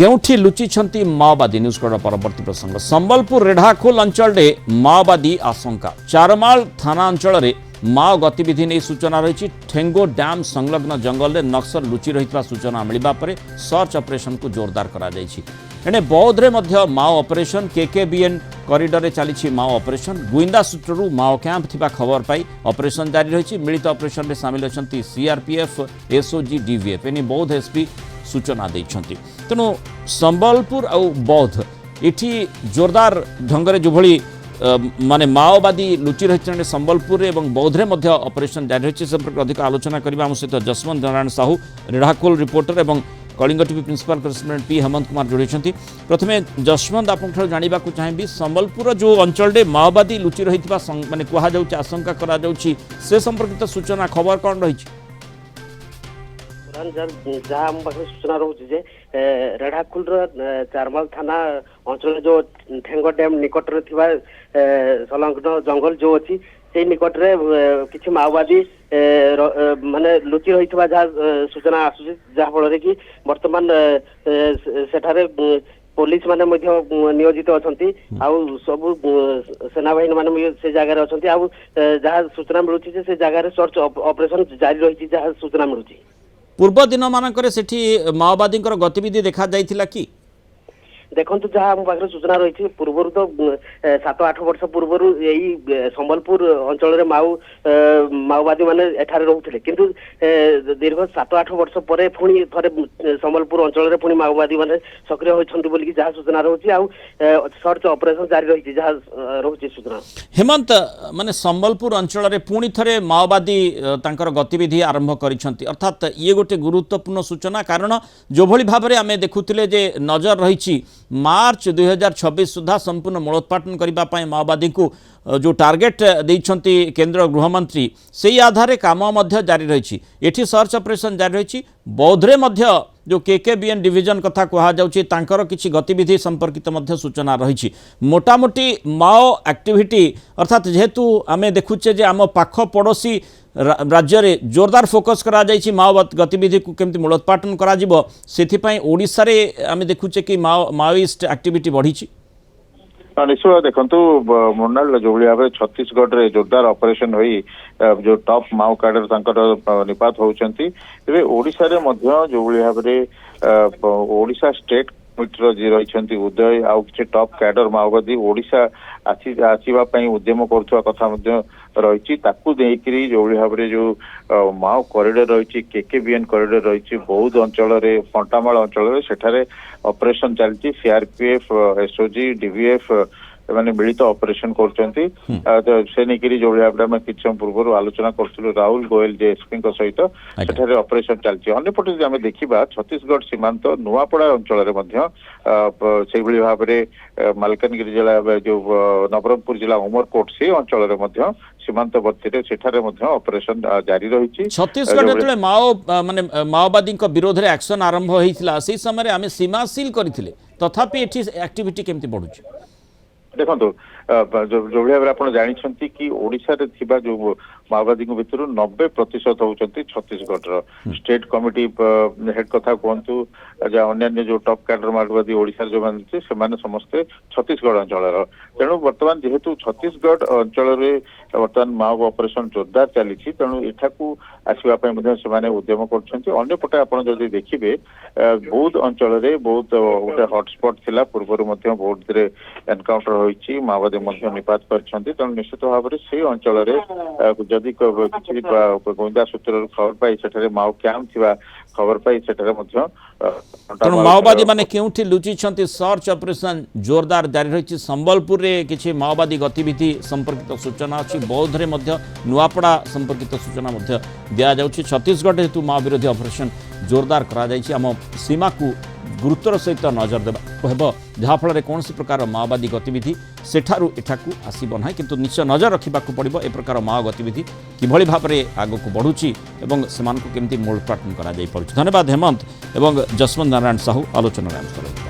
केउठी लुचिछंती माओवादी न्यूज कड़ परवर्ती प्रसंग संबलपुर रेढ़ाखोल अंचल माओवादी आशंका चारमाल थाना अंचल में माओ गतिविधि नहीं सूचना रही ठेंगो डैम संलग्न जंगल में नक्सल लुचि रही सूचना मिलवा पर सर्च ऑपरेशन को जोरदार करा एणे बौद्ध में माओ ऑपरेशन केकेबीएन कॉरिडोर में चली माओ ऑपरेशन गुइंदा सूत्रु माओ कैंप थिबा खबर पाई ऑपरेशन जारी रही मिलित ऑपरेशन में सामिल अच्छा सीआरपीएफ एसओजी डीवीएफ एने बौद्ध एसपी सूचना देइछंती तेणु संबलपुर और बौद्ध इठी जोरदार ढंग जो भली माने माओवादी लुचि रही संबलपुर और बौद्धे ऑपरेशन जारी रही संपर्क अधिक आलोचना करबा हम सहित जसवंत नारायण साहू रेढ़ाखोल रिपोर्टर और Kalinga TV principal correspondent P Hemant Kumar जोड़ी प्रथमे जसवंत आपको जानवा चाहिए संबलपुर जो अंचल माओवादी लुचि रही माने कहुँ आशंका करा से संपर्कित सूचना खबर कौन रही जहाँ आम पाखे सूचना रोचे रेढ़ाखोल चारमाल थाना अंचल जो ठेंगो डैम निकट संलग्न जंगल जो अच्छी से निकट में किसी माओवादी माने लुचि रही जहाँ सूचना आसूँ जहाँ फल कि बर्तमान सेठारे पुलिस माने नियोजित अच्छा सब सेना बाहिनी माने से जगह अच्छा जहाँ सूचना मिलूँ से जगह सर्च ऑपरेशन जारी रही जहाँ सूचना मिलूँ पूर्व दिन मानक माओवादी गतिविधि देखा जाइथिला कि देखो जहाँ आम पाखे सूचना रही पूर्वर तो 7-8 वर्ष पूर्वर यही संबलपुर अंचल माओवादी माने एठारे रोते किंतु दीर्घ 7-8 वर्ष पर पुणी थे संबलपुर अंचल पुणी माओवादी माने सक्रिय होती बोलिकी जहाँ सूचना रोचे सर्च ऑपरेशन जारी रही जहाँ रोचे सूचना हेमंत माने संबलपुर अंचल पुणी थे माओवादी तांकर गतिविधि आरंभ करिसेंती अर्थात ये गोटे गुरुत्वपूर्ण सूचना कारण जो भली भाबरे आमे देखुतिले जे नजर रही मार्च 2026 सुधा संपूर्ण मूलोत्पाटन करने माओवादी को जो टार्गेट देइछंती केंद्र गृहमंत्री से आधार काम जारी रही एठी सर्च ऑपरेशन जारी रही बौद्धरे जो केकेबीएन डिविजन कथा कहुच्छी तांकर किछि गतिविधि संपर्कित सूचना रही मोटामोटी माओ एक्टिविटी अर्थात जेहेतु आमे देखुचे जे आम पाख पड़ोसी राज्य रे जोरदार फोकस करा जाइछि माओ गतिविधि को केमती मूलोत्पाटन करा जिवो सेथिपई ओडिसा रे आमे देखुचे कि माओइस्ट एक्टिविटी बढ़ी निश्चय देखु मुन्नाल जो भाव छत्तीसगढ़ रे जोरदार ऑपरेशन हुई जो टॉप माओ कैडर निपात होती ओडिशा रे जो भाव ओडिशा स्टेट कमिटीर जी रही उदय आउ कि टॉप कैडर माओवादी ओडिशा आसवाई उद्यम करुवा कथा रही जो भाव जो माओ कॉरिडोर रही केकेबीएन कॉरिडोर रही बौद्ध अंचल फंटामाल अंचल सेठारे ऑपरेशन चलती सीआरपीएफ एसओजी डीवीएफ मैंने मिलित ऑपरेशन कर जो भाव किसी समय पूर्व आलोचना करूँ राहुल गोयल एसपी सहित सेठारे ऑपरेशन चलती अंपटे आम देखा छत्तीसगढ़ सीमांत नुआपड़ा अंचल से भाव में मालकानगिरी जिला जो नवरंगपुर जिला उमरकोट से अंचल सीमांतवर्ती सेठारे ऑपरेशन जारी रही छत्तीसगढ़ माओ माने माओवादी विरोध में एक्शन आरंभ होता से समय आम सीमा सील करथिले तथापि एठी एक्टिविटी केमती बढ़ुची देखो जो भाव आप जानते कि ओडिशा रे थिबा जो माओवादी भितर 90% होती छत्तीसगढ़ स्टेट कमिटी हेड कथा कहतु अन्य जो टॉप कैडर माओवादी ओडिशा जो मानते समस्ते छत्तीसगढ़ अंचल तेणु बर्तमान जेहेतु छत्तीसगढ़ अंचल बर्तमान माओ ऑपरेशन जोरदार चली तेणु एठाकू आसवाई उद्यम करपटे आप देखिए बौद्ध अंचल बहुत गोटे हॉटस्पॉट थिला पूर्वर बौद्ध रे एनकाउंटर होइछि माओवादी निपात करछंती तेणु निश्चित भाव में से अंचल जदि किसी गोइंदा सूत्र खबर पाई सेठारे माओ कैंप थिबा खबर पाई सेठारे तेणु माओवादी माने केउठी लुचिछंती सर्च ऑपरेशन जोरदार जारी रही संबलपुर रे किछि माओवादी गतिविधि संपर्कित सूचना अच्छी बौद्ध रे नुआपड़ा संपर्कित सूचना दिया जाउछि छत्तीसगढ़ हेतु माओ विरोधी ऑपरेशन जोरदार करा जाइछि आम सीमा को गुरुत्वर सहित नजर देवा जहाँफल कौन प्रकार माओवादी गतिविधि सेठारु एठाकू आसब ना किंतु निश्चय नजर रखा पड़ो ए प्रकार माओ गतिविधि किभली भाव में आगक बढ़ुची एवं से केमती मूलोत्पाटन करा जाई पड़ुछि। धन्यवाद हेमंत एवं जसवंत नारायण साहू आलोचना।